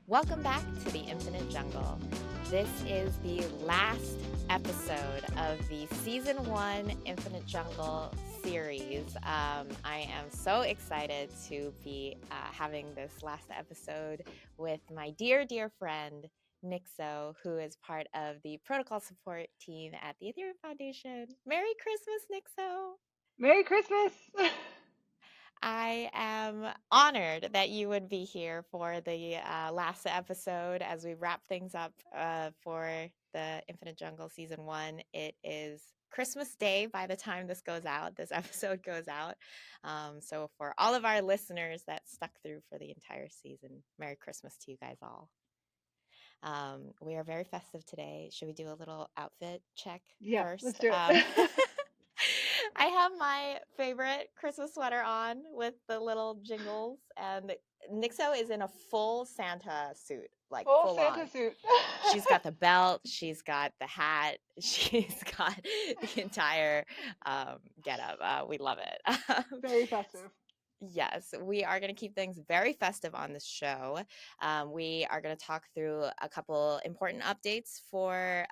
Welcome back to the Infinite Jungle. This is the last episode of the Season 1 Infinite Jungle series. I am so excited to be having this last episode with my dear, dear friend, Nixo, who is part of the protocol support team at the Ethereum Foundation. Merry Christmas, Nixo! Merry Christmas! I am honored that you would be here for the last episode as we wrap things up for the Infinite Jungle Season 1. It is Christmas Day by the time this episode goes out. So, for all of our listeners that stuck through for the entire season, Merry Christmas to you guys all. We are very festive today. Should we do a little outfit check Yeah, let's first? do it. I have my favorite Christmas sweater on with the little jingles, and Nixo is in a full Santa suit, like Full full Santa on. suit. She's got the belt, she's got the hat, she's got the entire getup. We love it. Very festive. Yes, we are going to keep things very festive on this show. We are going to talk through a couple important updates for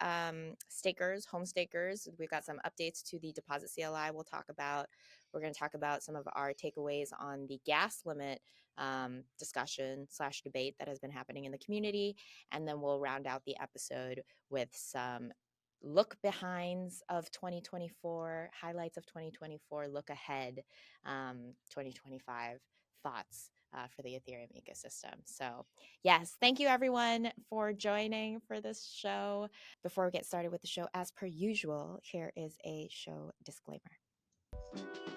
stakers, home stakers. We've got some updates to the deposit CLI we'll talk about. We're going to talk about some of our takeaways on the gas limit discussion / debate that has been happening in the community. And then we'll round out the episode with some look behinds of 2024, highlights of 2024, look ahead 2025 thoughts for the Ethereum ecosystem. So, yes, thank you everyone for joining for this show. Before we get started with the show, as per usual, here is a show disclaimer.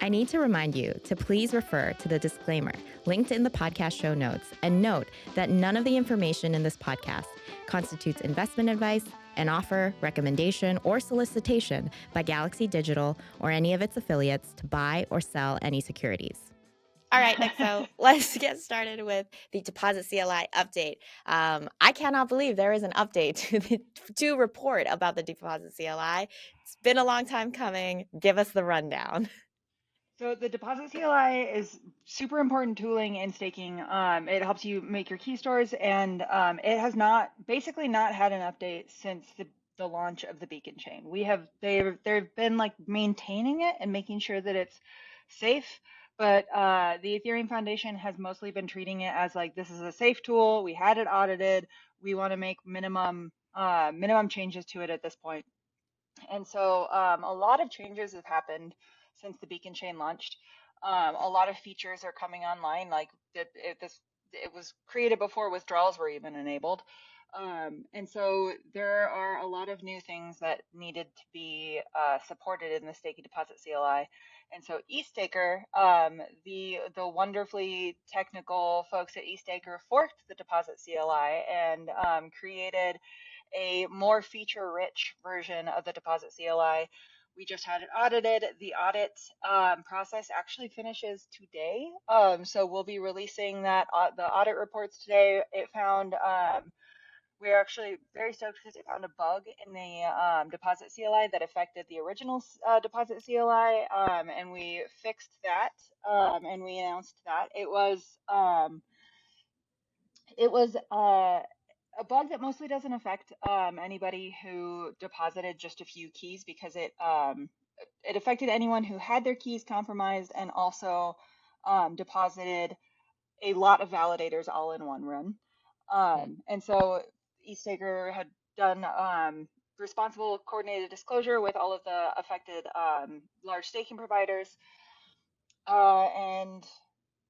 I need to remind you to please refer to the disclaimer linked in the podcast show notes and note that none of the information in this podcast constitutes investment advice, an offer, recommendation, or solicitation by Galaxy Digital or any of its affiliates to buy or sell any securities. All right, Nixo, let's get started with the deposit CLI update. I cannot believe there is an update to report about the deposit CLI. It's been a long time coming. Give us the rundown. So the deposit CLI is super important tooling in staking. It helps you make your key stores, and it has basically not had an update since the launch of the beacon chain. They've been like maintaining it and making sure that it's safe, but the Ethereum Foundation has mostly been treating it as like this is a safe tool. We had it audited. We want to make minimum changes to it at this point. And so a lot of changes have happened since the beacon chain launched. A lot of features are coming online, like it was created before withdrawals were even enabled. And so there are a lot of new things that needed to be supported in the staking deposit CLI. And so EthStaker, the wonderfully technical folks at EthStaker forked the deposit CLI and created a more feature-rich version of the deposit CLI. We just had it audited. The audit process actually finishes today, so we'll be releasing the audit reports today. It found we're actually very stoked because it found a bug in the deposit CLI that affected the original deposit CLI, and we fixed that, and we announced that it was a bug that mostly doesn't affect anybody who deposited just a few keys because it affected anyone who had their keys compromised and also deposited a lot of validators all in one run. And so EthStaker had done responsible coordinated disclosure with all of the affected large staking providers. And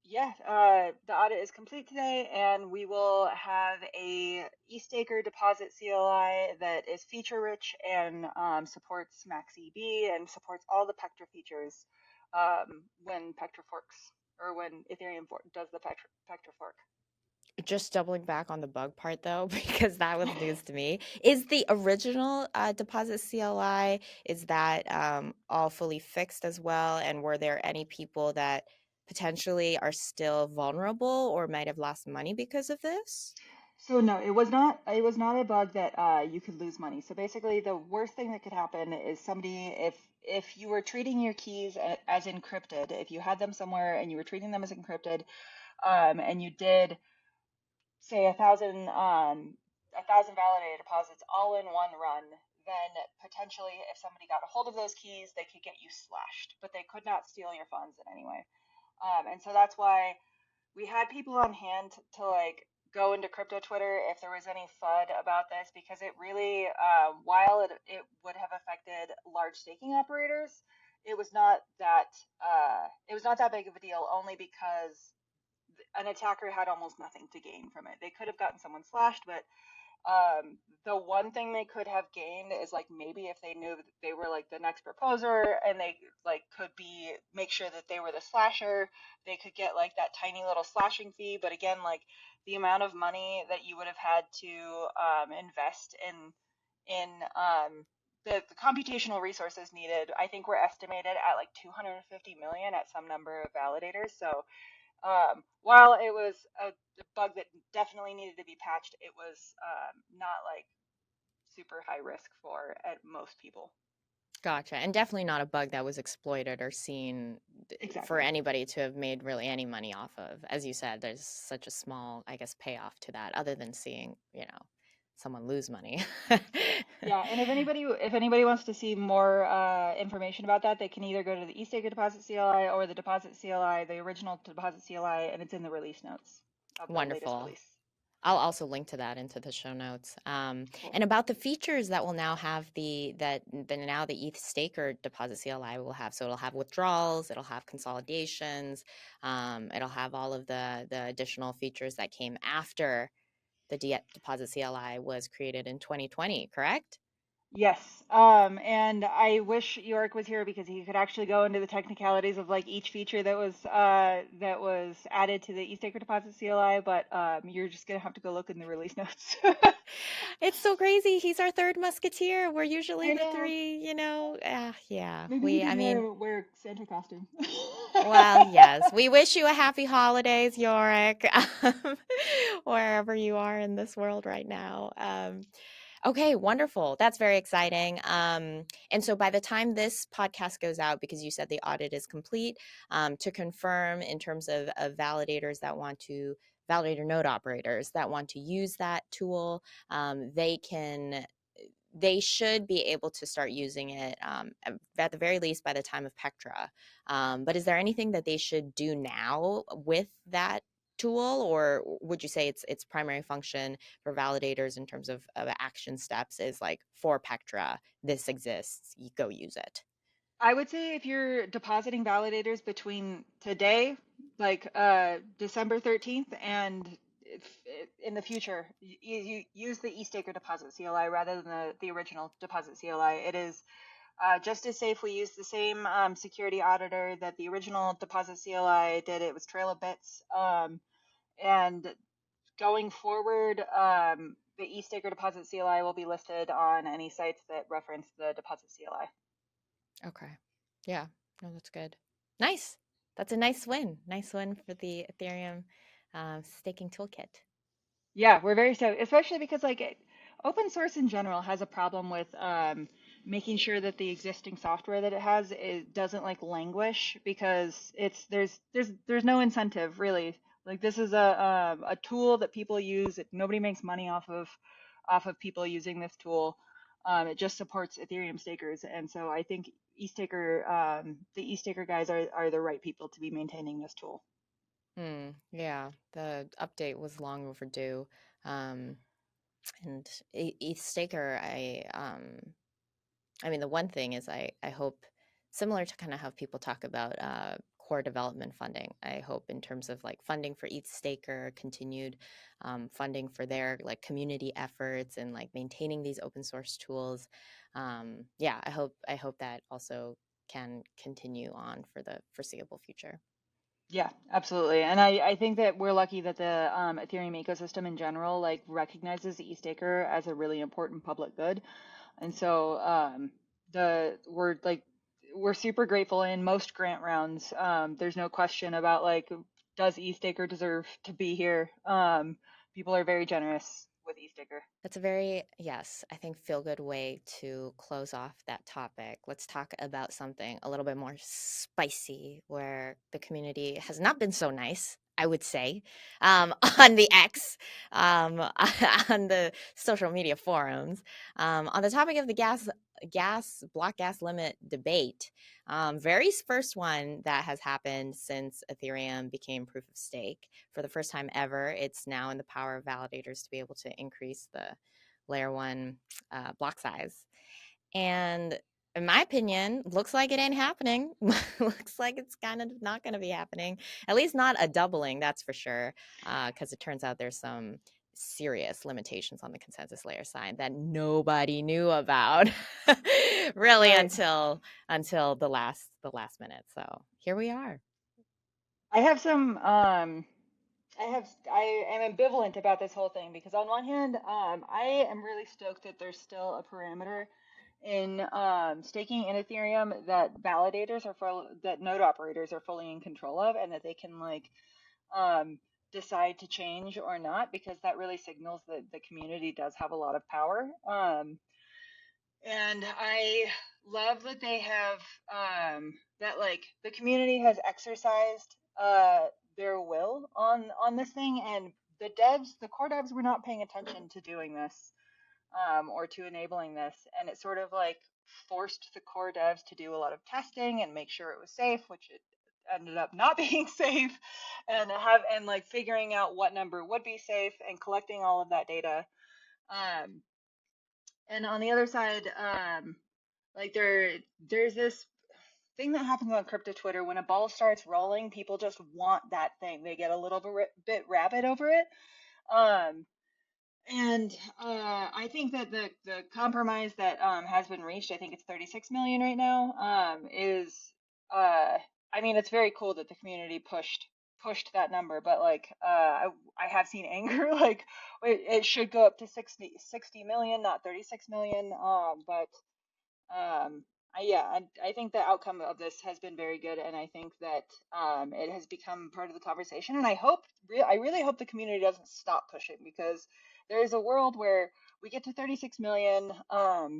yeah, the audit is complete today, and we will have a EthStaker deposit CLI that is feature rich and supports Max EB and supports all the Pectra features when Pectra forks or when Ethereum does the Pectra fork. Just doubling back on the bug part though, because that was news to me. Is the original deposit CLI, is that all fully fixed as well? And were there any people that potentially are still vulnerable or might have lost money because of this? So no, it was not. It was not a bug that you could lose money. So basically, the worst thing that could happen is if you were treating your keys as encrypted, if you had them somewhere and you were treating them as encrypted, and you did say a thousand validated deposits all in one run, then potentially if somebody got a hold of those keys, they could get you slashed, but they could not steal your funds in any way. And so that's why we had people on hand to like go into crypto Twitter if there was any FUD about this, because it really, while it would have affected large staking operators, it was not that big of a deal, only because an attacker had almost nothing to gain from it. They could have gotten someone slashed, but the one thing they could have gained is like maybe if they knew that they were like the next proposer and they like could be make sure that they were the slasher, they could get like that tiny little slashing fee. But again, like the amount of money that you would have had to invest in the computational resources needed, I think were estimated at like 250 million at some number of validators. So while it was a bug that definitely needed to be patched, it was not like super high risk for at most people. Gotcha. And definitely not a bug that was exploited or seen for Exactly. anybody to have made really any money off of. As you said, there's such a small, I guess, payoff to that, other than seeing, someone lose money. Yeah, and if anybody wants to see more information about that, they can either go to the EthStaker Deposit CLI or the Deposit CLI, the original Deposit CLI, and it's in the release notes of the latest Wonderful. release. I'll also link to that into the show notes. Cool. And about the features that will now have now the ETH staker deposit CLI will have. So it'll have withdrawals, it'll have consolidations, it'll have all of the additional features that came after the deposit CLI was created in 2020, correct? Yes, and I wish Yorick was here because he could actually go into the technicalities of like each feature that was added to the EthStaker Deposit CLI, but you're just gonna have to go look in the release notes. It's so crazy. He's our third musketeer. We're usually I the know. three, yeah. Maybe he did wear Santa costume. Well, yes. We wish you a happy holidays, Yorick, wherever you are in this world right now. Okay, wonderful. That's very exciting. And so by the time this podcast goes out, because you said the audit is complete, to confirm in terms of validator node operators that want to use that tool, they should be able to start using it at the very least by the time of Pectra. But is there anything that they should do now with that tool, or would you say its primary function for validators in terms of action steps is like for Pectra, this exists, you go use it? I would say if you're depositing validators between today, like December 13th, and if, in the future, you use the eStaker Deposit CLI rather than the original Deposit CLI. It is just as safe. We use the same security auditor that the original Deposit CLI did. It was Trail of Bits. And going forward, the eStaker Deposit CLI will be listed on any sites that reference the Deposit CLI. Okay. Yeah. No, that's good. Nice. That's a nice win. Nice win for the Ethereum staking toolkit. Yeah, we're very so, especially because open source in general has a problem with making sure that the existing software that it has doesn't like languish, because there's no incentive really. Like this is a tool that people use. Nobody makes money off of people using this tool. It just supports Ethereum stakers, and so I think the eStaker guys are the right people to be maintaining this tool. Yeah, the update was long overdue. Um, and EthStaker, I mean, the one thing is I hope, similar to kind of how people talk about core development funding, I hope in terms of like funding for EthStaker, continued funding for their like community efforts and like maintaining these open source tools. Yeah, I hope that also can continue on for the foreseeable future. Yeah, absolutely. And I think that we're lucky that the Ethereum ecosystem in general like recognizes the e-staker as a really important public good. And so the we're super grateful in most grant rounds. There's no question about like does e-staker deserve to be here? People are very generous with e-staker. That's a very, yes, I think feel good way to close off that topic. Let's talk about something a little bit more spicy where the community has not been so nice I would say, on the X, on the social media forums, on the topic of the block gas limit debate. Very first one that has happened since Ethereum became proof of stake for the first time ever. It's now in the power of validators to be able to increase the layer one block size. And in my opinion, looks like it ain't happening. Looks like it's kind of not going to be happening. At least not a doubling, that's for sure. Because it turns out there's some serious limitations on the consensus layer side that nobody knew about really Right. until the last minute. So here we are. I have some I am ambivalent about this whole thing because on one hand, I am really stoked that there's still a parameter in staking in Ethereum that that node operators are fully in control of, and that they can like um, decide to change or not, because that really signals that the community does have a lot of power. And I love that they have that like the community has exercised their will on this thing, and the core devs were not paying attention to doing this or to enabling this, and it sort of like forced the core devs to do a lot of testing and make sure it was safe, which it ended up not being safe, and like figuring out what number would be safe and collecting all of that data. Um, and on the other side, like there's this thing that happens on crypto Twitter when a ball starts rolling, people just want that thing. They get a little bit rabid over it. Um, and I think that the compromise that has been reached, I think it's 36 million right now, is I mean, it's very cool that the community pushed that number, but like I have seen anger like it should go up to 60 million, not 36 million. But I think the outcome of this has been very good, and I think that it has become part of the conversation. And I really hope the community doesn't stop pushing, because there is a world where we get to 36 million,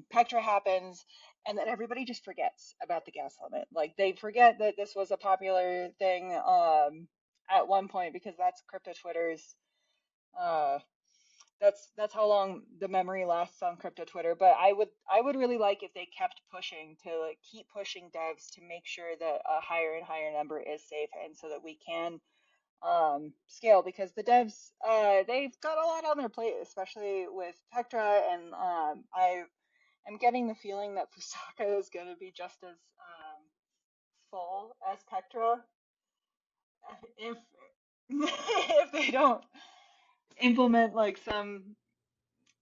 Pectra happens, and then everybody just forgets about the gas limit. Like they forget that this was a popular thing at one point, because that's crypto Twitter's uh, that's how long the memory lasts on crypto Twitter. But I would really like if they kept pushing to like keep pushing devs to make sure that a higher and higher number is safe, and so that we can scale, because the devs they've got a lot on their plate, especially with Pectra, and I am getting the feeling that Fusaka is going to be just as full as Pectra if if they don't implement like some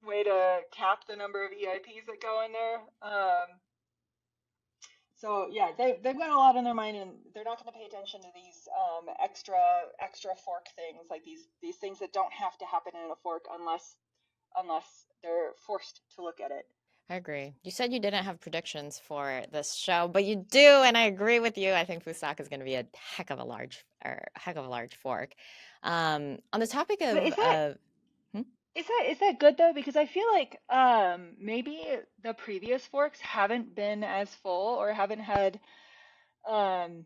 way to cap the number of EIPs that go in there. So yeah, they've got a lot on their mind, and they're not going to pay attention to these extra fork things, like these things that don't have to happen in a fork unless they're forced to look at it. I agree. You said you didn't have predictions for this show, but you do, and I agree with you. I think Fusaka is going to be a heck of a large fork. On the topic But of hmm? is that good though? Because I feel like maybe the previous forks haven't been as full, or um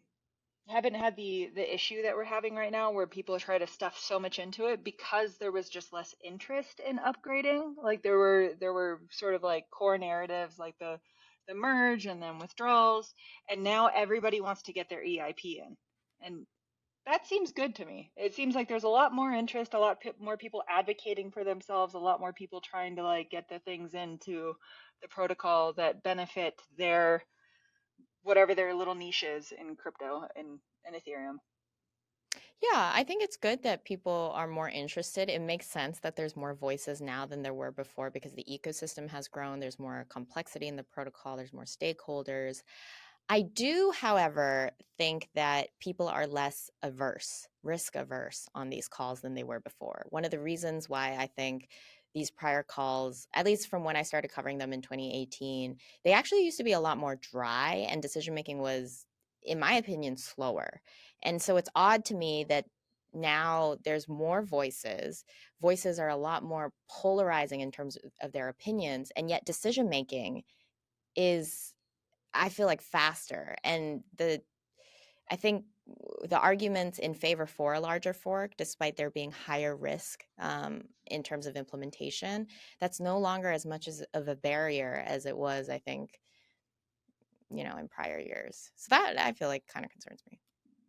haven't had the issue that we're having right now, where people try to stuff so much into it, because there was just less interest in upgrading. Like there were sort of like core narratives, like the merge and then withdrawals, and now everybody wants to get their EIP in, and that seems good to me. It seems like there's a lot more interest, a lot more people advocating for themselves, a lot more people trying to like get the things into the protocol that benefit their whatever their little niche is in crypto and Ethereum. Yeah, I think it's good that people are more interested. It makes sense that there's more voices now than there were before because the ecosystem has grown. There's more complexity in the protocol. There's more stakeholders. I do, however, think that people are less risk averse on these calls than they were before. One of the reasons why I think these prior calls, at least from when I started covering them in 2018, they actually used to be a lot more dry, and decision making was, in my opinion, slower. And so it's odd to me that now there's more voices. Voices are a lot more polarizing in terms of their opinions, and yet decision making is, I feel like, faster. And I think the arguments in favor for a larger fork, despite there being higher risk in terms of implementation, that's no longer as much as of a barrier as it was, I think, in prior years. So that I feel like kind of concerns me.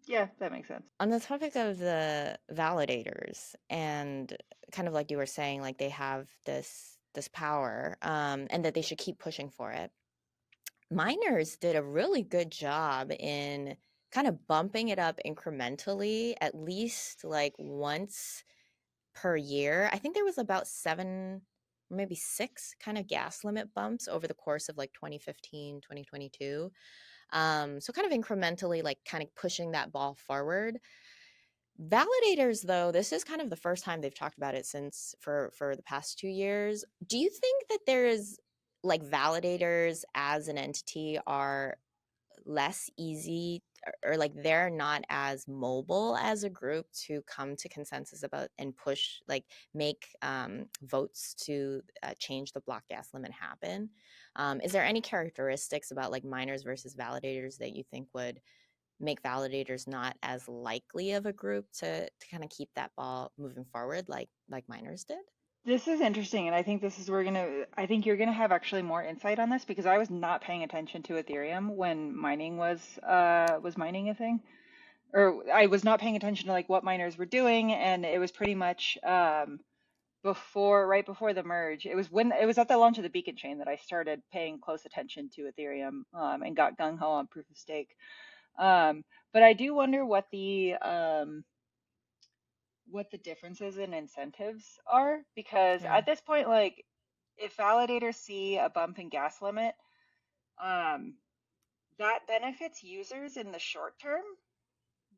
Yeah, that makes sense. On the topic of the validators and kind of like you were saying, like they have this power, and that they should keep pushing for it. Miners did a really good job in kind of bumping it up incrementally, at least like once per year. I think there was about 7 or maybe 6 kind of gas limit bumps over the course of like 2015, 2022. So kind of incrementally, like kind of pushing that ball forward. Validators, though, this is kind of the first time they've talked about it since for the past 2 years. Do you think that there is like validators as an entity are less easy, or like they're not as mobile as a group to come to consensus about and push, like make votes to change the block gas limit happen? Is there any characteristics about like miners versus validators that you think would make validators not as likely of a group to kind of keep that ball moving forward like miners did? This is interesting, and I think this is I think you're gonna have actually more insight on this because I was not paying attention to Ethereum when mining was mining a thing, or I was not paying attention to like what miners were doing, and it was pretty much right before the merge. It was at the launch of the Beacon chain that I started paying close attention to Ethereum, and got gung ho on proof of stake. Um, but I do wonder what the differences in incentives are, because Yeah. at this point, like if validators see a bump in gas limit, um, that benefits users in the short term,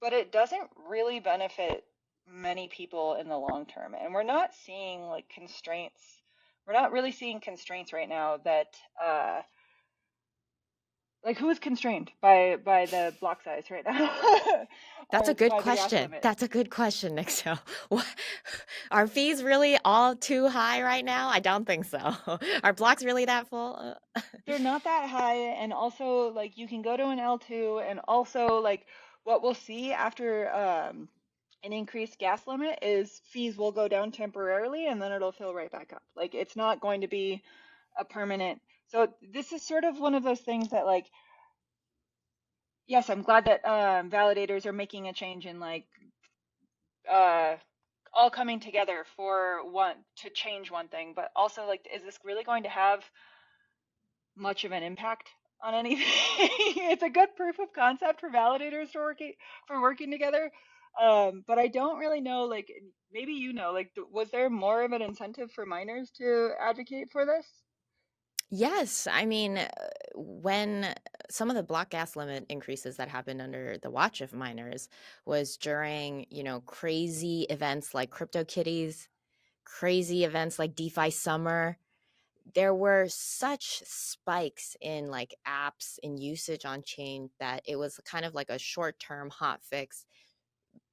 but it doesn't really benefit many people in the long term. And we're not seeing like constraints. We're not really seeing constraints right now that like who is constrained by the block size right now, That's or a good by the gas question. limit. That's a good question, Nixo. Are fees really all too high right now? I don't think so. Are blocks really that full? They're not that high, and also like you can go to an L2, and also like what we'll see after an increased gas limit is fees will go down temporarily and then it'll fill right back up. Like it's not going to be a permanent. So this is sort of one of those things that like yes, I'm glad that validators are making a change in like uh all coming together for one to change one thing, but also like is this really going to have much of an impact on anything? It's a good proof of concept for validators for working together. But I don't really know, like maybe like was there more of an incentive for miners to advocate for this? Yes, I mean, when some of the block gas limit increases that happened under the watch of miners was during, crazy events like CryptoKitties, crazy events like DeFi Summer. There were such spikes in like apps and usage on chain that it was kind of like a short-term hot fix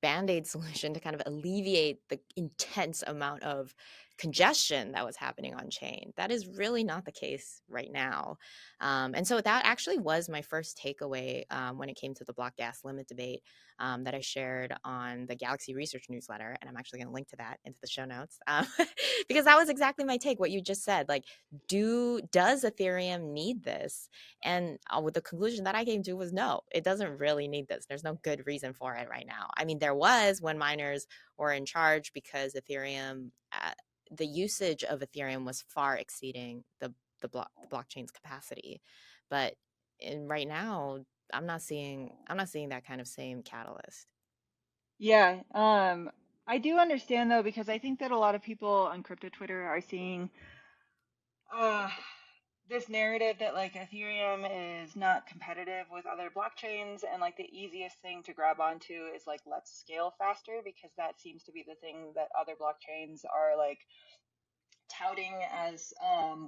band-aid solution to kind of alleviate the intense amount of congestion that was happening on chain. That is really not the case right now. And so that actually was my first takeaway when it came to the block gas limit debate that I shared on the Galaxy Research newsletter. And I'm actually going to link to that into the show notes because that was exactly my take, what you just said. Like, does Ethereum need this? And with the conclusion that I came to was no, it doesn't really need this. There's no good reason for it right now. I mean, there was when miners were in charge because Ethereum, the usage of Ethereum was far exceeding the blockchain's capacity. But right now, I'm not seeing that kind of same catalyst. Yeah, I do understand though because I think that a lot of people on crypto Twitter are seeing uh this narrative that like Ethereum is not competitive with other blockchains, and like the easiest thing to grab onto is like let's scale faster, because that seems to be the thing that other blockchains are like touting as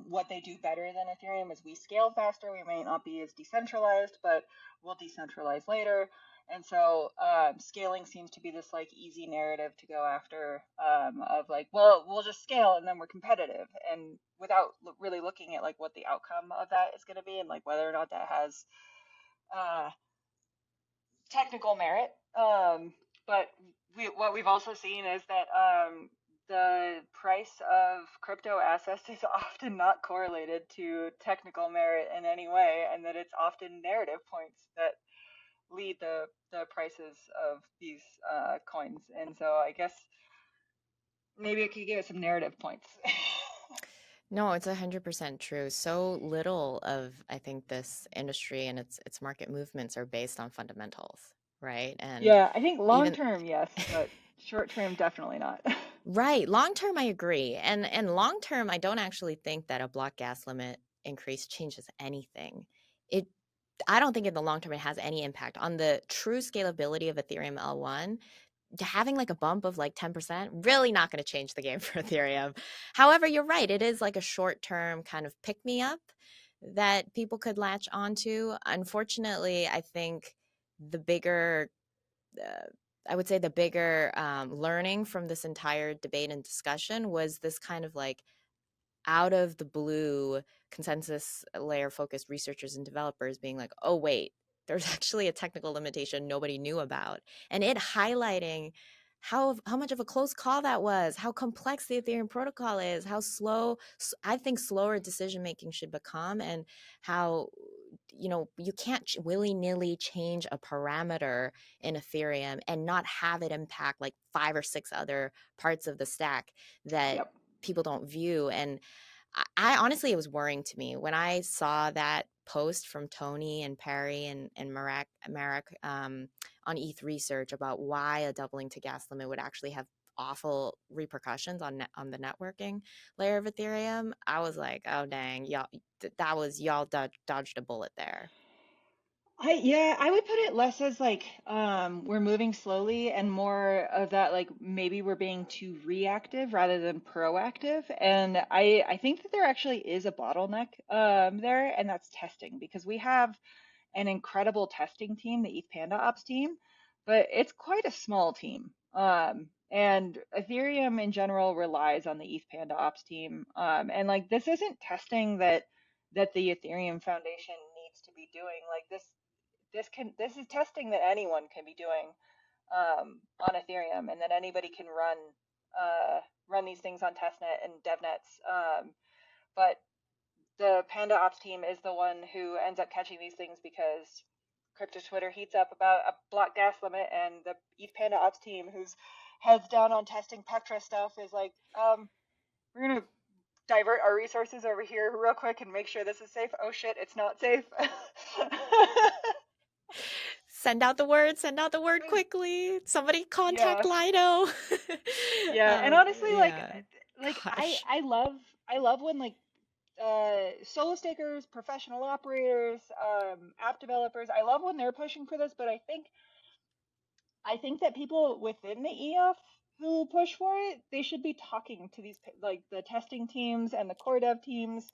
what they do better than Ethereum is we scale faster. We may not be as decentralized, but we'll decentralize later. And so scaling seems to be this like easy narrative to go after, of like, well, we'll just scale and then we're competitive, and without really looking at like what the outcome of that is going to be and like whether or not that has uh, technical merit. But what we've also seen is that the price of crypto assets is often not correlated to technical merit in any way, and that it's often narrative points that lead the prices of these coins. And so I guess maybe it could give it some narrative points. No, it's 100% true. So little of, I think, this industry and its market movements are based on fundamentals, right? And Yeah, I think long even term, yes, but short term, definitely not. right, long term, I agree. And long term, I don't actually think that a block gas limit increase changes anything. It I don't think in the long term it has any impact on the true scalability of Ethereum L1. Having like a bump of like 10% really not going to change the game for Ethereum. However, you're right, it is like a short-term kind of pick me up that people could latch onto. Unfortunately, I think the bigger uh, I would say the bigger learning from this entire debate and discussion was this kind of like out of the blue consensus layer focused researchers and developers being like, oh, wait, there's actually a technical limitation nobody knew about. And it highlighting how much of a close call that was, how complex the Ethereum protocol is, how slow I think slower decision making should become, and how you can't willy-nilly change a parameter in Ethereum and not have it impact like five or six other parts of the stack that Yep. people don't view. And I honestly, it was worrying to me when I saw that post from Tony and Perry and Marek on ETH Research about why a doubling to gas limit would actually have awful repercussions on the networking layer of Ethereum. I was like, oh dang, y'all dodged a bullet there. I would put it less as like we're moving slowly and more of that like maybe we're being too reactive rather than proactive. And I think that there actually is a bottleneck there, and that's testing, because we have an incredible testing team, the ETH Panda Ops team, but it's quite a small team. And Ethereum in general relies on the ETH Panda Ops team. And like this isn't testing that the Ethereum Foundation needs to be doing. Like this is testing that anyone can be doing on Ethereum, and that anybody can run these things on testnet and devnets. But the Panda Ops team is the one who ends up catching these things because crypto Twitter heats up about a block gas limit, and the ETH Panda Ops team, who's heads down on testing Petra stuff, is like, we're gonna divert our resources over here real quick and make sure this is safe. Oh shit, it's not safe. Send out the word quickly. Somebody contact Yeah. Lido. Yeah, and honestly, Yeah. like Gosh. I love when like solo stakers, professional operators, app developers, I love when they're pushing for this, but I think that people within the EF who push for it, they should be talking to these like the testing teams and the core dev teams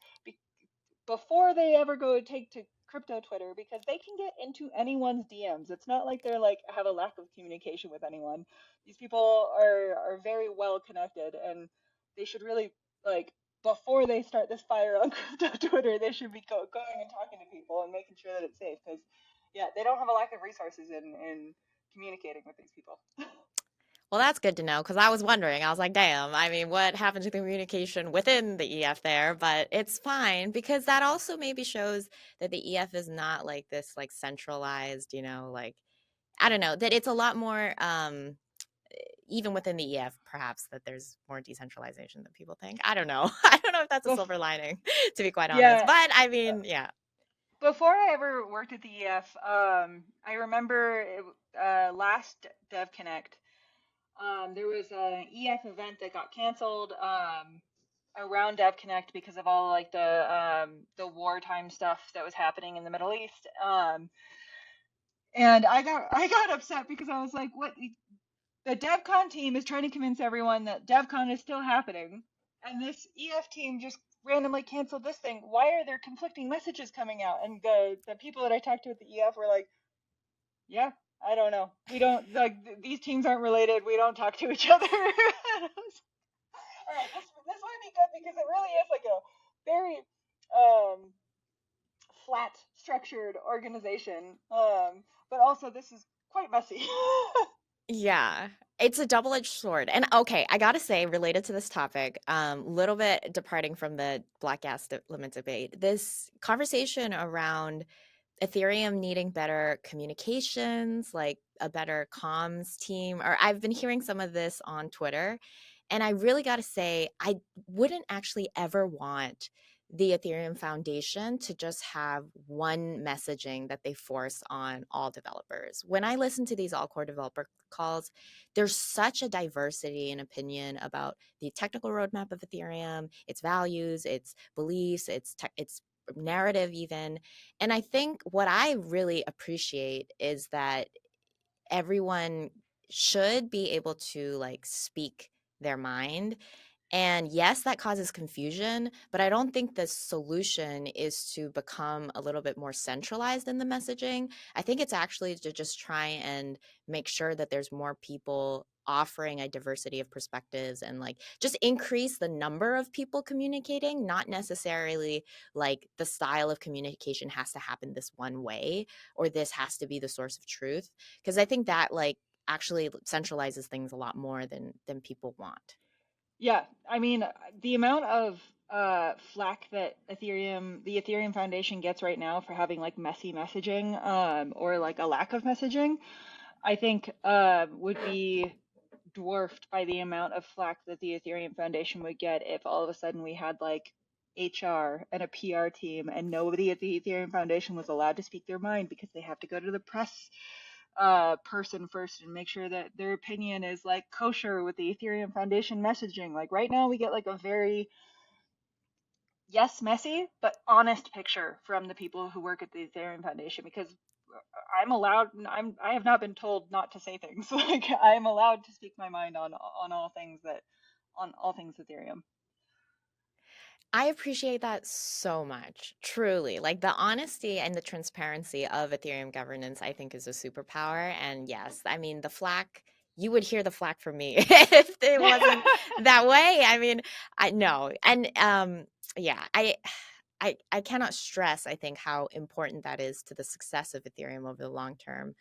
before they ever go take to crypto Twitter, because they can get into anyone's DMs. It's not like they're like have a lack of communication with anyone. These people are very well connected, and they should really like before they start this fire on crypto Twitter, they should be going and talking to people and making sure that it's safe, because yeah, they don't have a lack of resources in communicating with these people. Well, that's good to know because I was wondering. I was like, damn, I mean, what happened to the communication within the EF there? But it's fine because that also maybe shows that the EF is not like this like centralized, like I don't know, that it's a lot more even within the EF, perhaps that there's more decentralization than people think. I don't know. I don't know if that's a Bef- silver lining, to be quite honest. yeah, But I mean, yeah. before I ever worked at the EF, I remember last Dev Connect, there was an EF event that got canceled around Dev Connect because of all like the wartime stuff that was happening in the Middle East. And I got upset because I was like, what? The DevCon team is trying to convince everyone that DevCon is still happening, and this EF team just randomly canceled this thing. Why are there conflicting messages coming out? And the people that I talked to at the EF were like, yeah, I don't know. We don't like these teams aren't related. We don't talk to each other. And I was, all right, this might be good because it really is like a very flat structured organization. But also this is quite messy. Yeah, it's a double-edged sword. And okay, I gotta say, related to this topic, little bit departing from the black gas limit debate, this conversation around Ethereum needing better communications, like a better comms team, or I've been hearing some of this on Twitter. And I really got to say, I wouldn't actually ever want the Ethereum Foundation to just have one messaging that they force on all developers. When I listen to these all core developer calls, there's such a diversity in opinion about the technical roadmap of Ethereum, its values, its beliefs, its narrative, even. And I think what I really appreciate is that everyone should be able to like speak their mind. And yes, that causes confusion, but I don't think the solution is to become a little bit more centralized in the messaging. I think it's actually to just try and make sure that there's more people offering a diversity of perspectives and like just increase the number of people communicating, not necessarily like the style of communication has to happen this one way or this has to be the source of truth. Because I think that like actually centralizes things a lot more than people want. Yeah, I mean, the amount of flack that the Ethereum Foundation gets right now for having like messy messaging, or like a lack of messaging, I think would be dwarfed by the amount of flack that the Ethereum Foundation would get if all of a sudden we had like HR and a PR team and nobody at the Ethereum Foundation was allowed to speak their mind because they have to go to the press person first and make sure that their opinion is like kosher with the Ethereum Foundation messaging. Like right now we get like a very, yes, messy, but honest picture from the people who work at the Ethereum Foundation because I have not been told not to say things. Like I'm allowed to speak my mind on all things on all things Ethereum. I appreciate that so much, truly. Like the honesty and the transparency of Ethereum governance, I think is a superpower. And yes, I mean, the flack, you would hear the flack from me if it wasn't that way. I mean, I know. And yeah, I cannot stress, I think, how important that is to the success of Ethereum over the long term.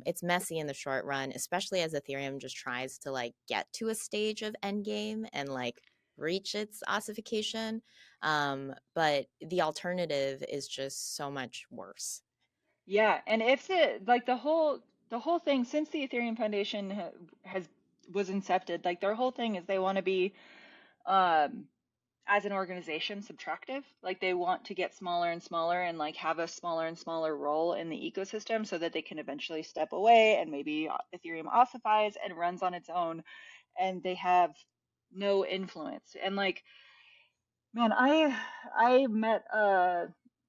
It's messy in the short run, especially as Ethereum just tries to like get to a stage of endgame and like reach its ossification. But the alternative is just so much worse. Yeah, and if the like the whole thing since the Ethereum Foundation has was incepted, like their whole thing is they want to be um as an organization subtractive. Like they want to get smaller and smaller and like have a smaller and smaller role in the ecosystem so that they can eventually step away and maybe Ethereum ossifies and runs on its own and they have no influence. And like, man, I met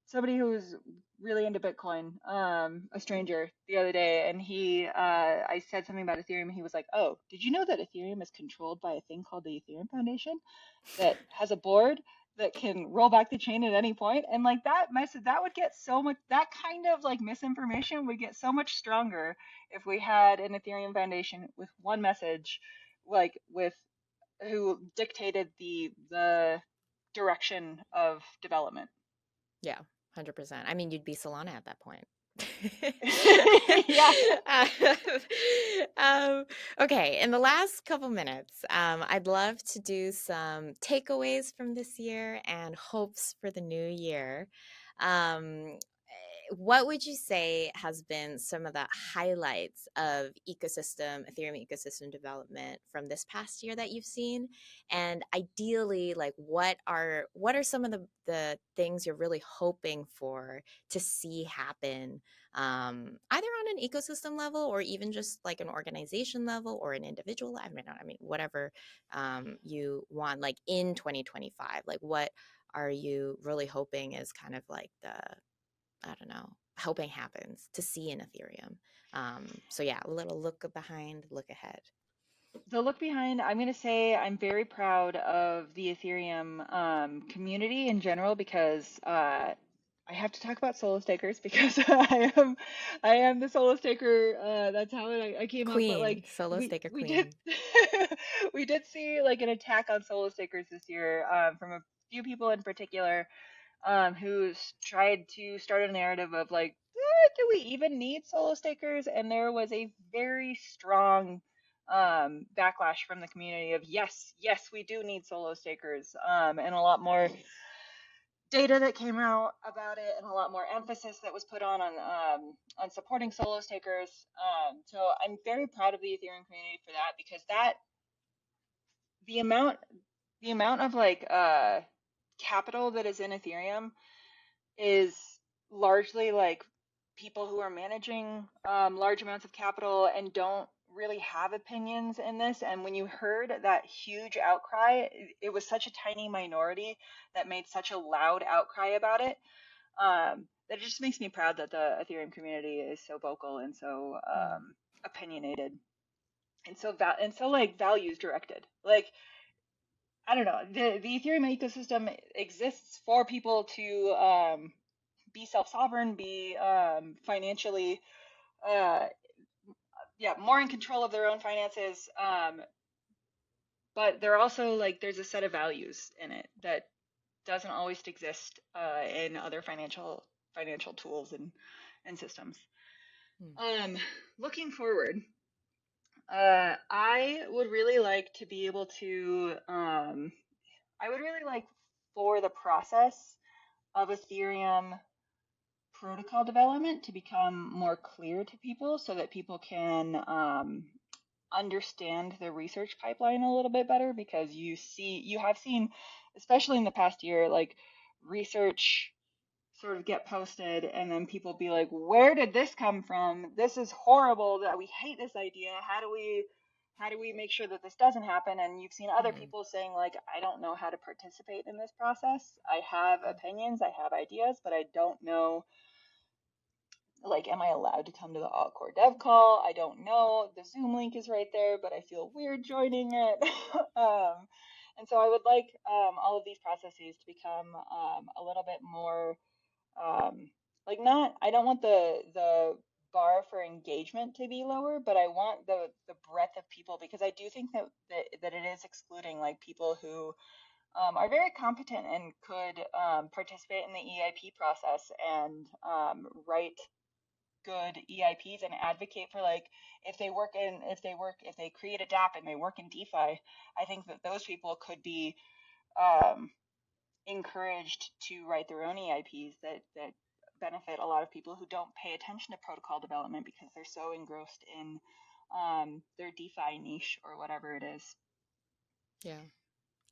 somebody who was really into Bitcoin, a stranger the other day, and I said something about Ethereum, and he was like, "Oh, did you know that Ethereum is controlled by a thing called the Ethereum Foundation that has a board that can roll back the chain at any point?" And like that message, that would get so much, that kind of like misinformation would get so much stronger if we had an Ethereum Foundation with one message, like with who dictated the direction of development. Yeah, 100%. I mean, you'd be Solana at that point. Yeah. um, okay, in the last couple minutes, I'd love to do some takeaways from this year and hopes for the new year. Um, what would you say has been some of the highlights of Ethereum ecosystem development from this past year that you've seen? And ideally, like what are some of the things you're really hoping for to see happen, either on an ecosystem level or even just like an organization level or an individual? I mean, whatever you want, like in 2025, like what are you really hoping is kind of like the I don't know, hoping happens to see in Ethereum. So yeah, a little look behind, look ahead. The look behind, I'm going to say I'm very proud of the Ethereum community in general because I have to talk about solo stakers because I am the solo staker. That's how I came up. But like Queen, solo staker we did queen. we did see like an attack on solo stakers this year from a few people in particular who's tried to start a narrative of like do we even need solo stakers? And there was a very strong backlash from the community of yes, yes, we do need solo stakers, and a lot more data that came out about it, and a lot more emphasis that was put on supporting solo stakers. So I'm very proud of the Ethereum community for that, because that the amount the amount of like capital that is in Ethereum is largely like people who are managing large amounts of capital and don't really have opinions in this. And when you heard that huge outcry, it was such a tiny minority that made such a loud outcry about it, that it just makes me proud that the Ethereum community is so vocal and so Mm, opinionated and so like values directed. Like, I don't know, the Ethereum ecosystem exists for people to be self-sovereign, be financially, uh, yeah, more in control of their own finances. But they're also like there's a set of values in it that doesn't always exist in other financial tools and systems. mm, Um, Looking forward, I would really like to be able to. I would really like for the process of Ethereum protocol development to become more clear to people so that people can understand the research pipeline a little bit better, because you have seen, especially in the past year, like research sort of get posted and then people be like, where did this come from? This is horrible, that we hate this idea. How do we make sure that this doesn't happen? And you've seen other mm, people saying like, I don't know how to participate in this process. I have opinions, I have ideas, but I don't know, like, am I allowed to come to the all core dev call? I don't know. The Zoom link is right there, but I feel weird joining it. And so I would like all of these processes to become a little bit more like, not, I don't want the bar for engagement to be lower, but I want the breadth of people, because I do think that it is excluding like people who are very competent and could participate in the EIP process and write good EIPs and advocate for, like, if they create a DApp and they work in DeFi, I think that those people could be um, encouraged to write their own EIPs that benefit a lot of people who don't pay attention to protocol development because they're so engrossed in their DeFi niche or whatever it is. yeah.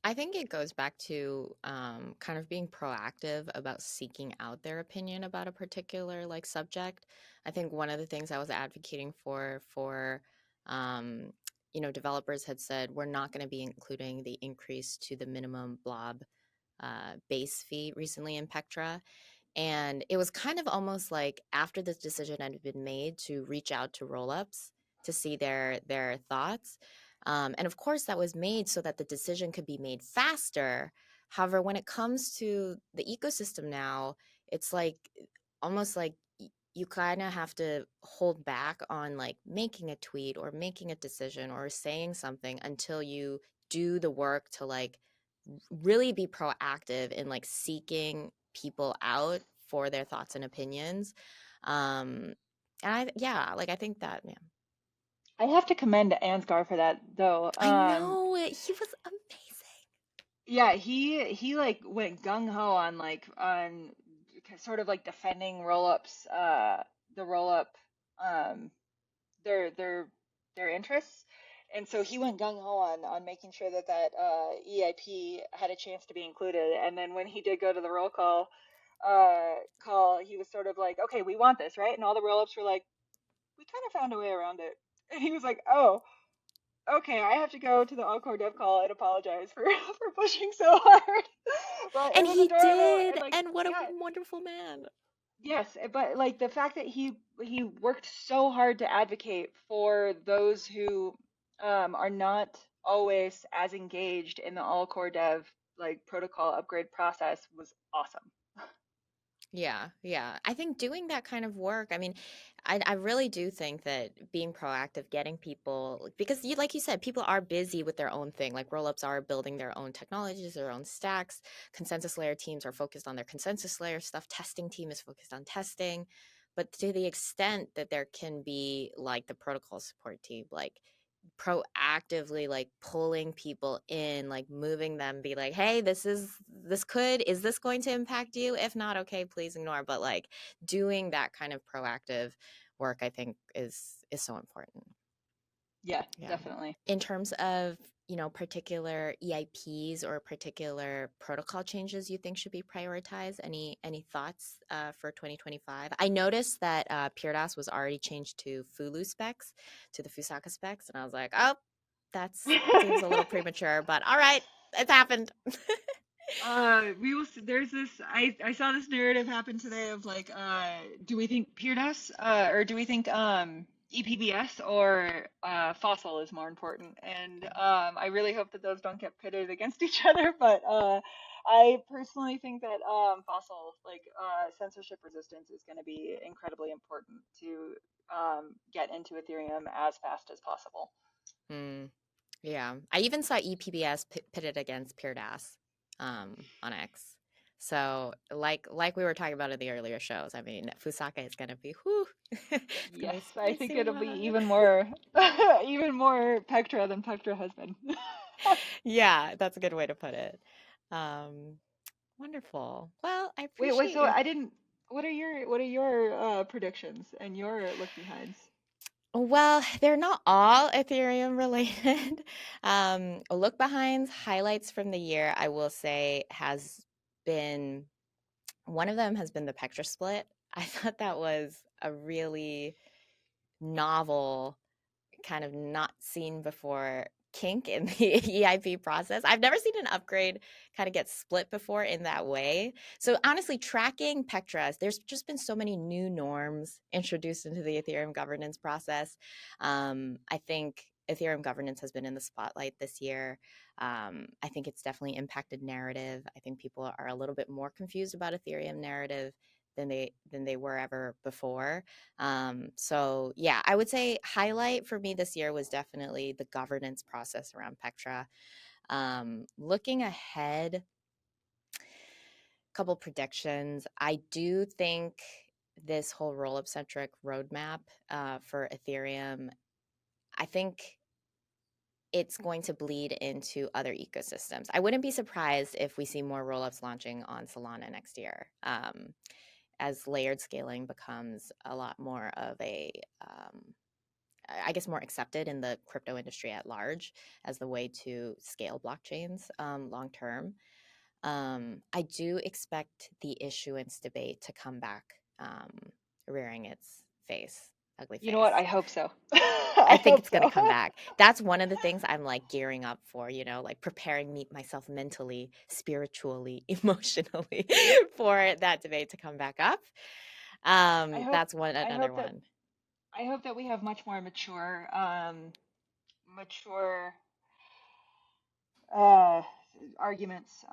I think it goes back to kind of being proactive about seeking out their opinion about a particular like subject. I think one of the things I was advocating for um, developers had said we're not going to be including the increase to the minimum blob base fee recently in Pectra. And it was kind of almost like after this decision had been made to reach out to rollups to see their thoughts. And of course, that was made so that the decision could be made faster. However, when it comes to the ecosystem now, it's like almost like you kind of have to hold back on like making a tweet or making a decision or saying something until you do the work to like really be proactive in like seeking people out for their thoughts and opinions. Um, and yeah, like I think that, yeah. I have to commend Ansgar for that, though. I know he was amazing. Yeah, he like went gung ho on sort of like defending rollups, the rollup, um, their their their interests, and so he went gung ho on making sure that EIP had a chance to be included. And then when he did go to the roll call, he was sort of like, okay, we want this, right? And all the rollups were like, we kind of found a way around it. And he was like, oh, okay, I have to go to the Encore Dev call and apologize for for pushing so hard. But it And was he adorable, and did. like, And what a yeah, wonderful man. yes, but like the fact that he worked so hard to advocate for those who are not always as engaged in the all core dev like protocol upgrade process was awesome. Yeah, yeah. I think doing that kind of work, I mean, I really do think that being proactive, getting people, because you, like you said, people are busy with their own thing. Like rollups are building their own technologies, their own stacks. Consensus layer teams are focused on their consensus layer stuff. Testing team is focused on testing. but to the extent that there can be like the protocol support team, like proactively like pulling people in, like moving them, be like, hey, is this going to impact you? If not, okay, please ignore. But like doing that kind of proactive work, I think is so important. Yeah, Yeah. definitely. In terms of, particular EIPs or particular protocol changes you think should be prioritized, any thoughts for 2025? I noticed that PeerDAS was already changed to Fulu specs, to the Fusaka specs, and I was like, oh, that seems a little premature, but all right, it's happened. We will. There's this. I saw this narrative happen today of like, do we think PeerDAS, or do we think EPBS or fossil is more important? And I really hope that those don't get pitted against each other. But I personally think that fossil, like censorship resistance, is going to be incredibly important to get into Ethereum as fast as possible. Mm, yeah, I even saw EPBS pitted against PeerDAS on X. So like we were talking about in the earlier shows, I mean, Fusaka is gonna be whoo, it's gonna Yes, be I think spicy. it'll be even more even more Pectra than Pectra has been. Yeah, that's a good way to put it. Um, Wonderful. Well, I Wait, appreciate so your. I didn't what are your predictions and your look behinds? Well, they're not all Ethereum related. Look behinds highlights from the year, I will say, has been one of them has been the Pectra split. I thought that was a really novel, kind of not seen before kink in the EIP process. I've never seen an upgrade kind of get split before in that way. So honestly, tracking Pectras, there's just been so many new norms introduced into the Ethereum governance process. I think Ethereum governance has been in the spotlight this year. I think it's definitely impacted narrative. I think people are a little bit more confused about Ethereum narrative than they were ever before. So yeah, I would say highlight for me this year was definitely the governance process around Pectra. Looking ahead, couple predictions. I do think this whole roll-up centric roadmap for Ethereum, I think it's going to bleed into other ecosystems. I wouldn't be surprised if we see more rollups launching on Solana next year, as layered scaling becomes a lot more of a, I guess, more accepted in the crypto industry at large as the way to scale blockchains long term. I do expect the issuance debate to come back, rearing its face, ugly You know what? face. I hope so. I I think hope it's going to so. come back. That's one of the things I'm like gearing up for, like preparing myself mentally, spiritually, emotionally for that debate to come back up. I hope That's one I another hope that one. I hope that we have much more mature uh arguments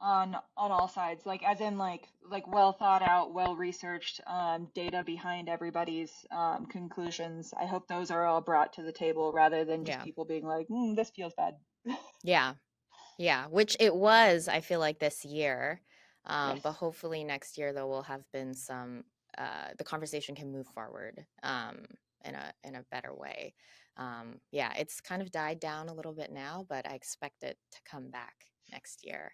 on all sides, like as in like well thought out, well researched data behind everybody's conclusions. I hope those are all brought to the table rather than just Yeah. people being like, this feels bad. Yeah. Yeah, which it was, I feel like this year. Yes. But hopefully next year, though, will have been some, the conversation can move forward in a better way. Yeah, it's kind of died down a little bit now, but I expect it to come back next year.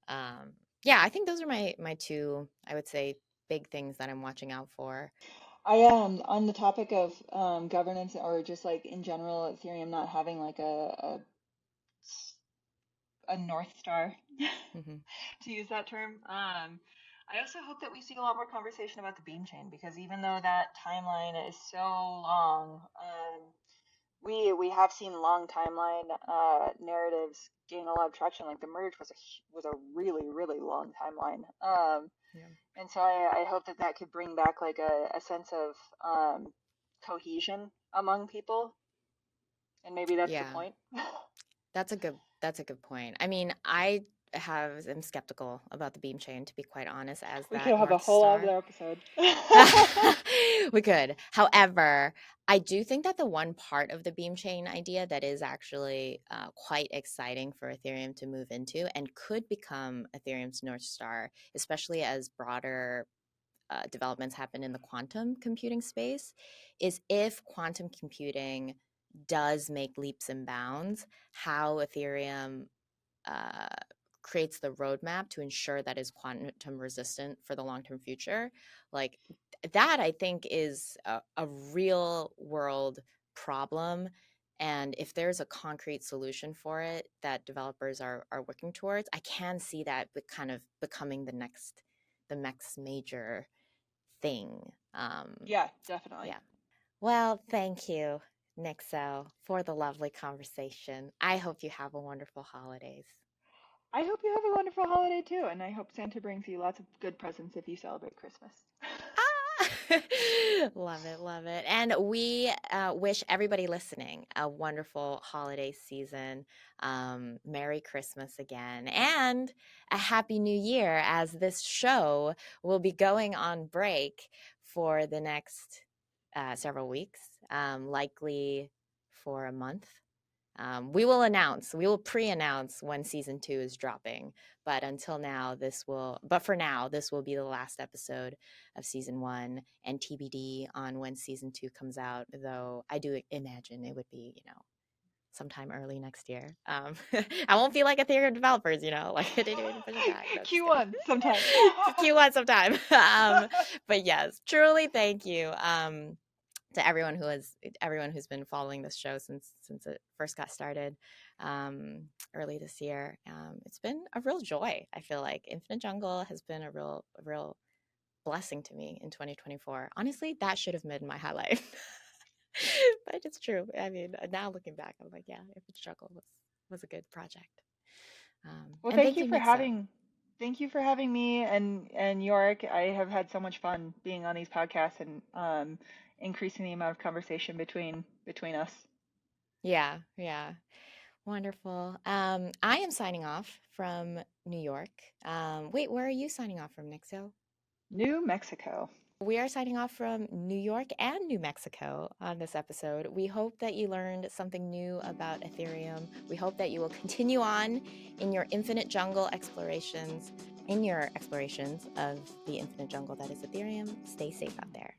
Um, yeah, I think those are my two, I would say, big things that I'm watching out for. I on the topic of governance, or just like in general Ethereum not having like a North Star, Hmm. to use that term. I also hope that we see a lot more conversation about the beam chain, because even though that timeline is so long, we have seen long timeline narratives gain a lot of traction. Like the merge was a really long timeline. Yeah. And so I hope that that could bring back like a sense of cohesion among people, and maybe that's the Yeah. point. That's a good point. I mean, am skeptical about the beam chain, to be quite honest, as We could that have a North whole Star. other episode. We could. However, I do think that the one part of the beam chain idea that is actually quite exciting for Ethereum to move into and could become Ethereum's North Star, especially as broader developments happen in the quantum computing space, is if quantum computing does make leaps and bounds, how Ethereum uh, creates the roadmap to ensure that is quantum resistant for the long-term future. Like that, I think, is a real world problem. And if there's a concrete solution for it that developers are working towards, I can see that kind of becoming the next major thing. Yeah, definitely. Yeah. Well, thank you, Nixo, for the lovely conversation. I hope you have a wonderful holidays. I hope you have a wonderful holiday too, and I hope Santa brings you lots of good presents if you celebrate Christmas. Love it, love it. And we wish everybody listening a wonderful holiday season. Merry Christmas again, and a Happy New Year, as this show will be going on break for the next several weeks, likely for a month. We will pre-announce when season 2 is dropping. But for now, this will be the last episode of season 1, and TBD on when season 2 comes out. Though I do imagine it would be, sometime early next year. I won't be like Ethereum developers, like they didn't even push it back. No, just kidding. Q1 sometime. Q1 sometime. But yes, truly thank you. To everyone who's been following this show since it first got started early this year. It's been a real joy. I feel like Infinite Jungle has been a real blessing to me in 2024. Honestly, that should have been my highlight. But it's true. I mean, now looking back, I'm like, yeah, Infinite Jungle was a good project. Well, And thank you, Nixo. thank you for having me and Yorick. I have had so much fun being on these podcasts and increasing the amount of conversation between us. Yeah, yeah. Wonderful. I am signing off from New York. Wait, where are you signing off from, Nixo? New Mexico. We are signing off from New York and New Mexico on this episode. We hope that you learned something new about Ethereum. We hope that you will continue on in your infinite jungle explorations, of the infinite jungle that is Ethereum. Stay safe out there.